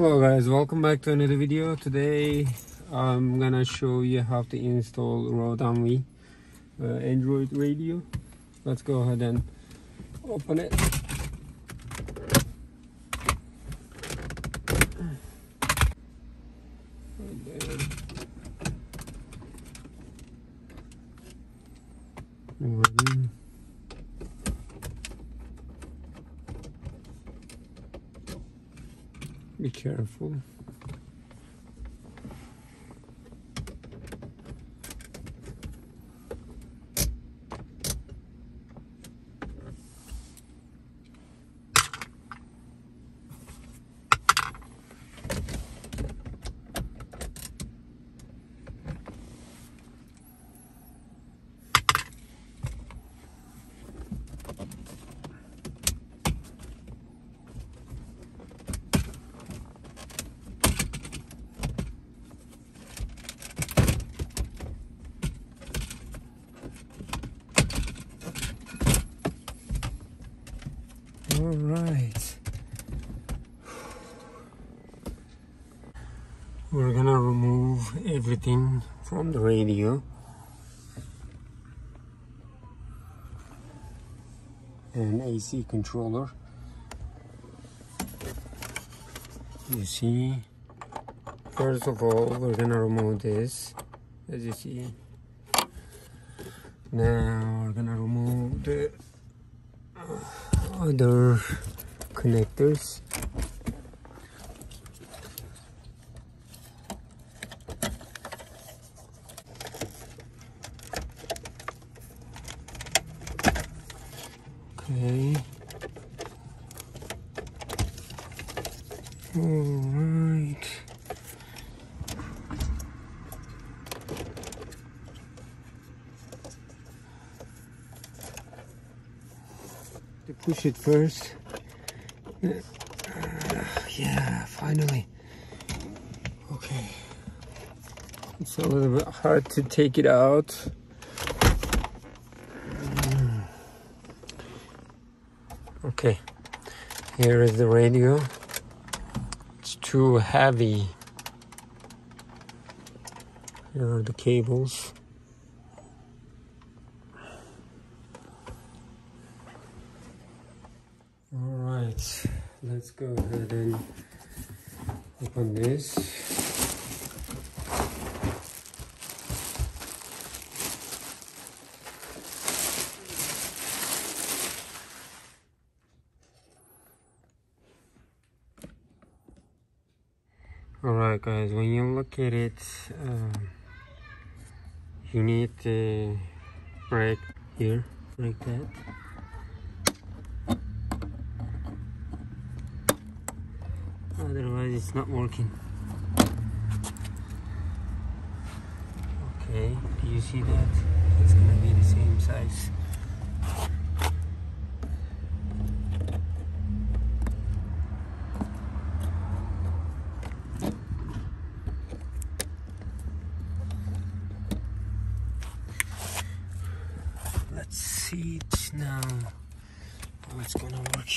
Hello guys, welcome back to another video. Today I'm gonna show you how to install Roadanvi Android radio. Let's go ahead and open it. Right there. Ready. Be careful. All right, we're gonna remove everything from the radio and AC controller. You see, first of all, we're gonna remove this, as you see. Now we're gonna remove the other connectors. Okay. All right. To push it first. Yeah, finally. Okay. It's a little bit hard to take it out. Okay. Here is the radio. It's too heavy. Here are the cables. Alright, let's go ahead and open this. Alright guys, when you look at it, you need to break here, like that. Otherwise it's not working. Okay, do you see that? It's gonna be the same size. Let's see it now, how it's gonna work.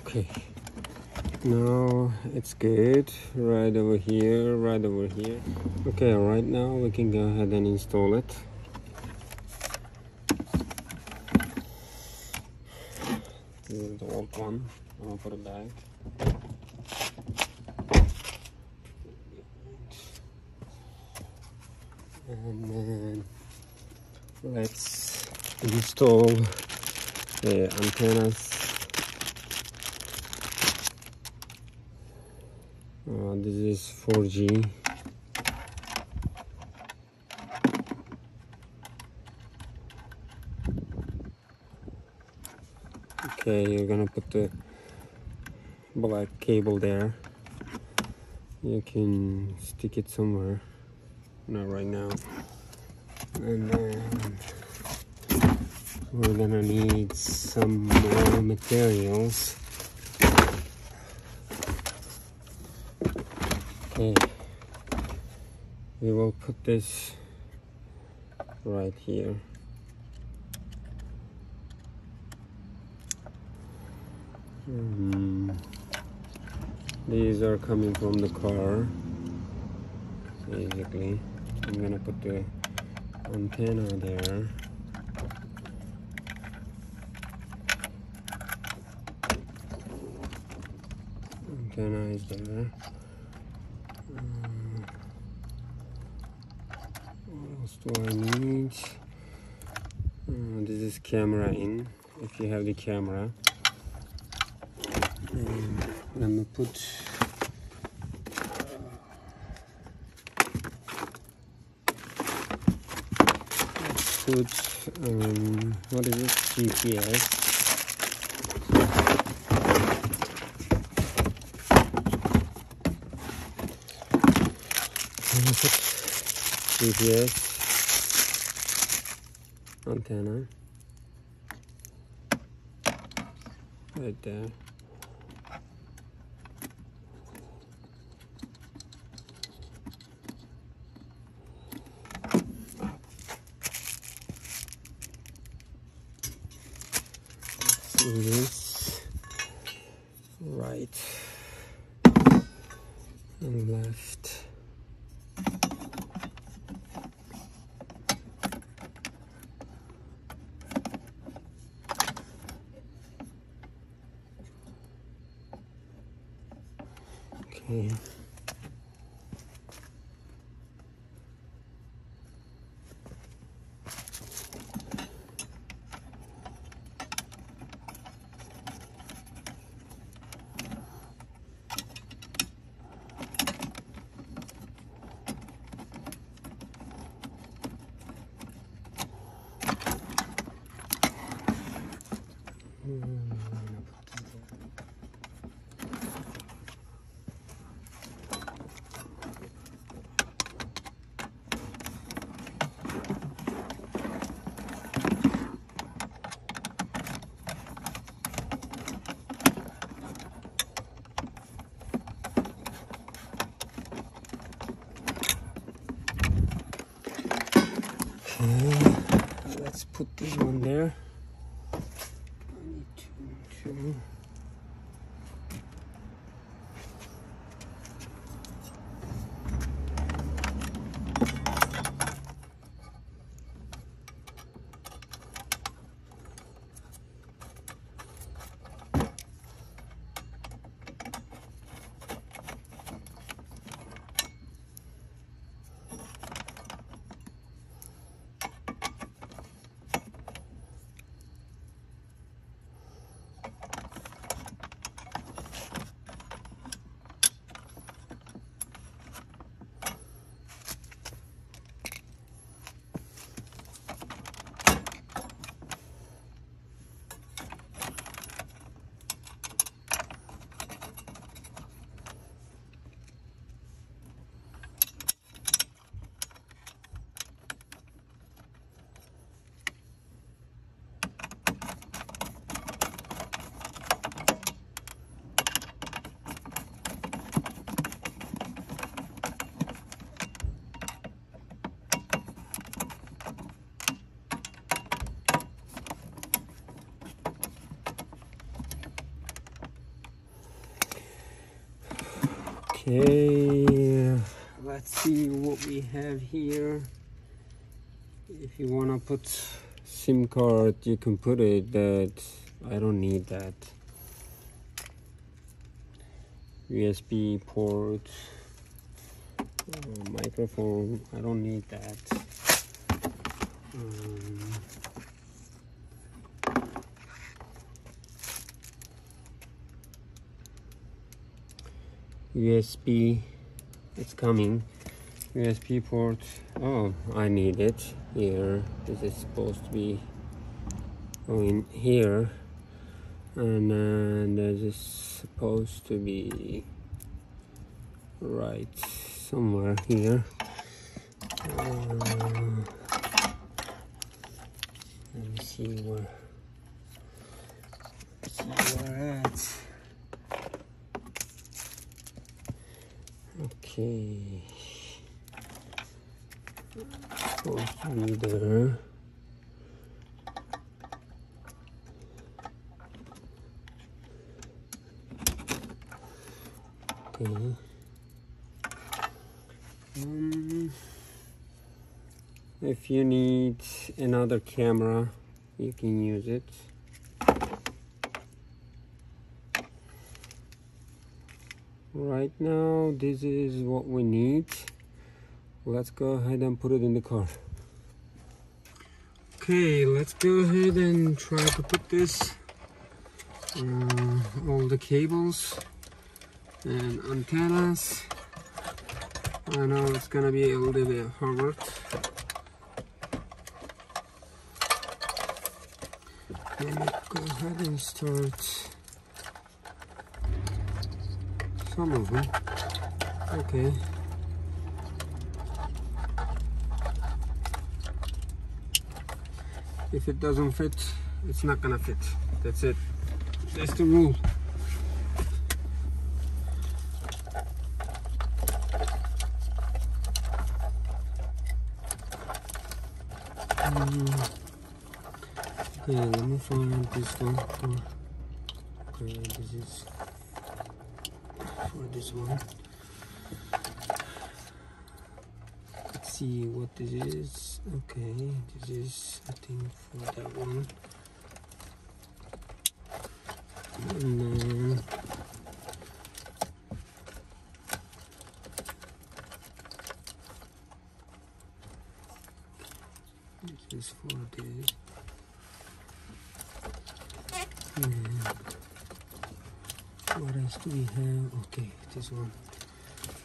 Okay, now it's good. Right over here, right over here. Okay, right now we can go ahead and install it. This is the old one. I'll put it back. And then let's install the antennas. This is 4G. Okay, you're gonna put the black cable there. You can stick it somewhere, not right now. And then we're gonna need some more materials. Okay, we will put this right here. These are coming from the car. Basically, I'm gonna put the antenna there. Antenna is there. What else do I need? This is camera in, if you have the camera. Let me put what is it? GPS. GPS antenna right there. See this right and left. Okay. Let's put this one there. I need to Okay, let's see what we have here. If you want to put SIM card, you can put it, that I don't need that. USB port, microphone, I don't need that. USB, it's coming. USB port, oh, I need it here. This is supposed to be going here, and this is supposed to be right somewhere here. Let me see. see where at. Okay, supposed to be there. Okay. If you need another camera, you can use it. Right now, this is what we need. Let's go ahead and put it in the car. Okay, let's go ahead and try to put this, all the cables and antennas. I know it's gonna be a little bit hard. Let me go ahead and start some of them. Okay. If it doesn't fit, it's not gonna fit. That's it. That's the rule. Okay, let me find this one. Okay, this is for this one. Let's see what this is. Okay, this is, I think, for that one. And then this is for this. And what else do we have? Okay, this one.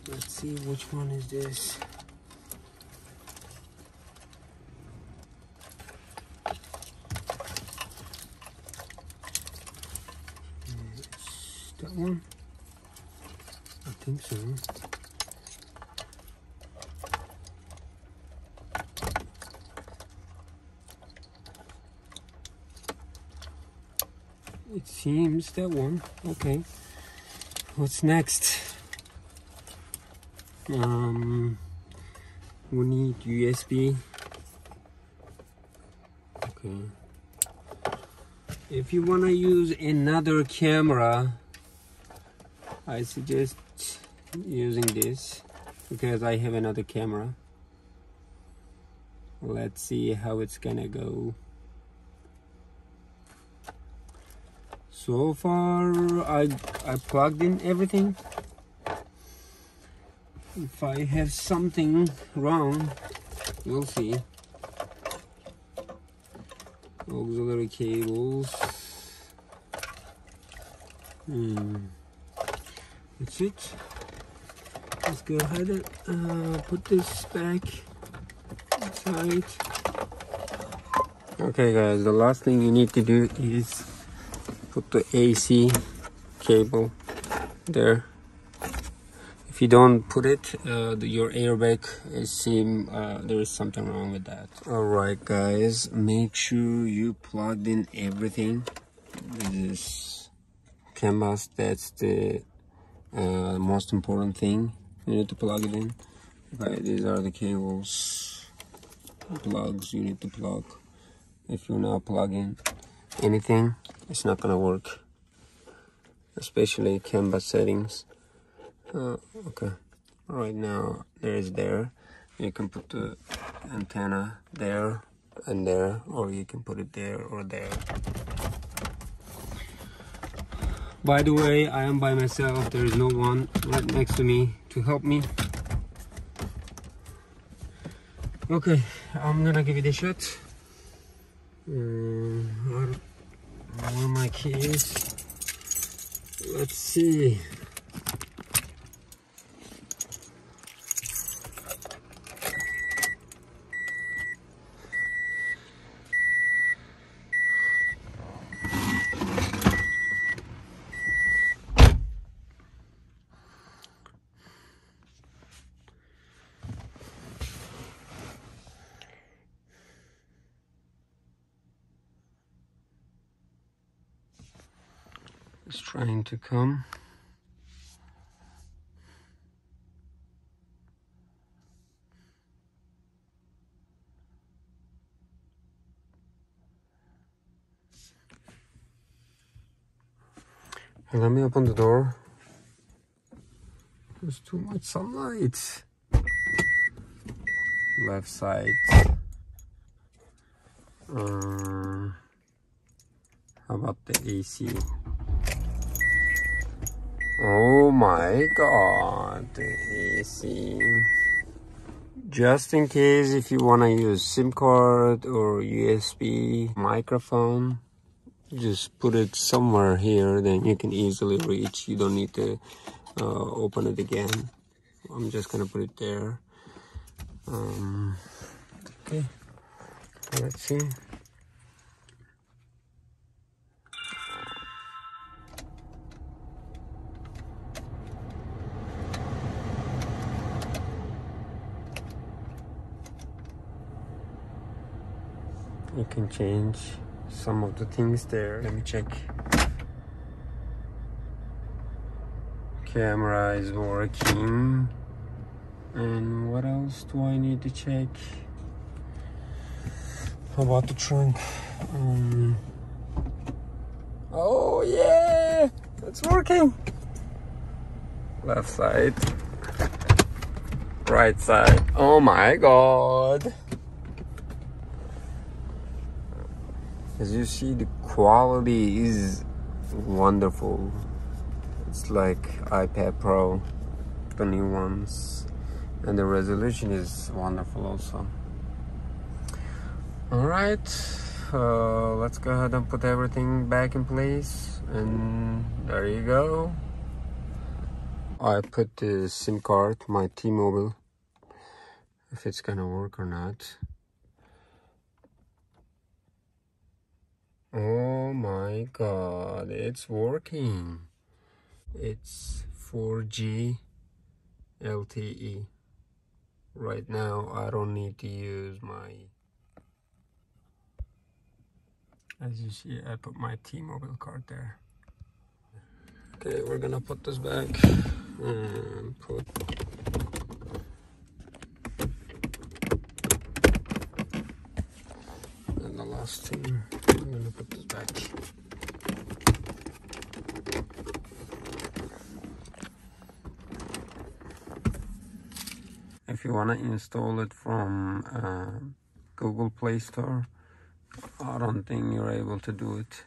Let's see which one is this. It's that one. I think so. It seems that one. Okay. What's next? We need USB. Okay. If you want to use another camera, I suggest using this because I have another camera. Let's see how it's gonna go. So far, I plugged in everything. If I have something wrong, we'll see. Auxiliary cables. That's it. Let's go ahead and put this back inside. Okay guys, the last thing you need to do is put the AC cable there. If you don't put it, your airbag there is something wrong with that. Alright guys, make sure you plugged in everything. This is canvas, that's the most important thing. You need to plug it in. Okay, these are the cables, plugs you need to plug. If you not plug in anything, it's not gonna work, especially canvas settings. Okay, right now there. You can put the antenna there and there, or you can put it there or there. By the way, I am by myself. There is no one right next to me to help me. Okay, I'm gonna give it a shot. Where are my keys? Let's see. It's trying to come. Let me open the door. There's too much sunlight. Left side. How about the AC? Oh my god, the AC. Just in case if you want to use SIM card or USB microphone, just put it somewhere here, then you can easily reach. You don't need to open it again. I'm just gonna put it there. Okay, let's see. You can change some of the things there. Let me check. Camera is working. And what else do I need to check? How about the trunk? Oh yeah, it's working. Left side, right side. Oh my god. As you see, the quality is wonderful. It's like iPad Pro, the new ones. And the resolution is wonderful also. Alright, let's go ahead and put everything back in place. And there you go. I put the SIM card, my T-Mobile, if it's gonna work or not. Oh my god, it's working. It's 4G LTE. Right now, I don't need to use my... As you see, I put my T-Mobile card there. Okay, we're gonna put this back and put... And the last thing, I'm gonna put this back. If you wanna install it from Google Play Store, I don't think you're able to do it.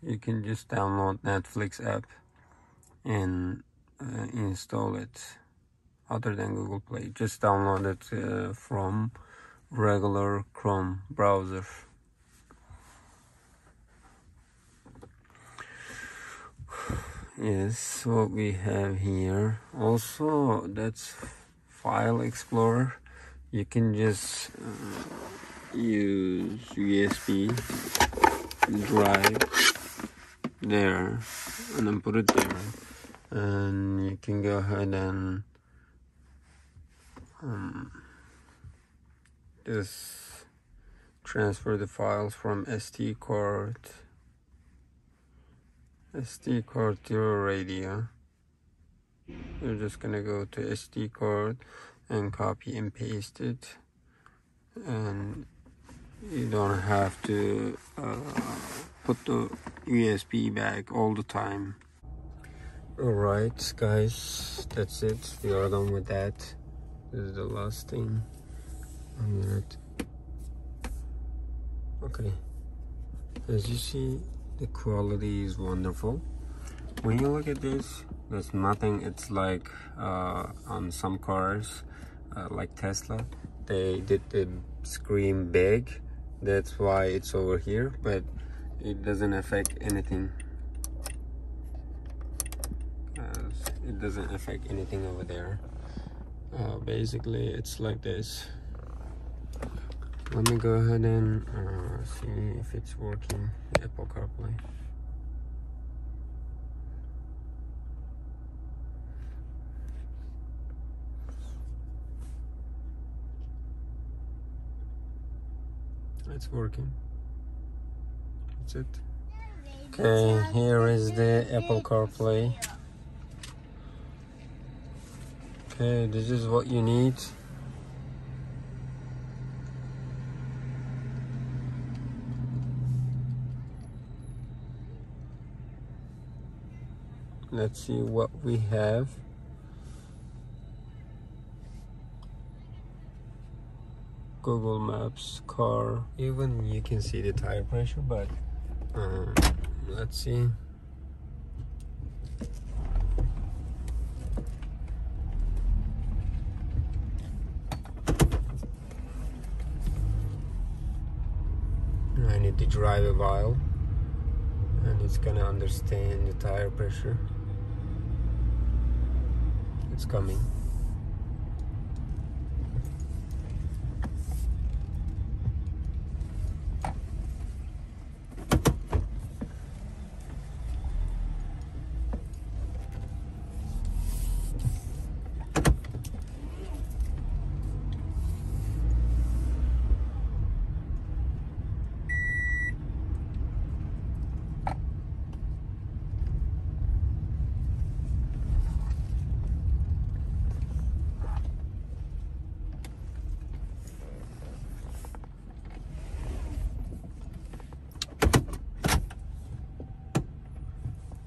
You can just download Netflix app and install it other than Google Play. Just download it from regular Chrome browser. Yes, what we have here. Also, that's File Explorer. You can just use USB drive there and then put it there, and you can go ahead and just transfer the files from SD card to your radio. You're just gonna go to SD card and copy and paste it, and you don't have to put the USB back all the time. Alright guys, that's it. We are done with that. This is the last thing. Okay, as you see, the quality is wonderful. When you look at this, there's nothing. It's like on some cars like Tesla, they did the screen big, that's why it's over here, but it doesn't affect anything. It doesn't affect anything over there. Basically it's like this. Let me go ahead and see if it's working, Apple CarPlay. It's working. That's it. Okay, here is the Apple CarPlay. Okay, this is what you need. Let's see what we have. Google Maps, car. Even you can see the tire pressure, but let's see. I need to drive a while and it's gonna understand the tire pressure. It's coming.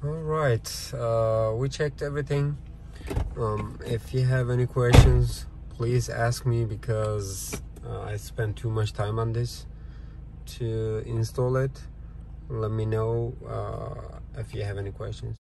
Alright, we checked everything. If you have any questions, please ask me, because I spent too much time on this to install it. Let me know if you have any questions.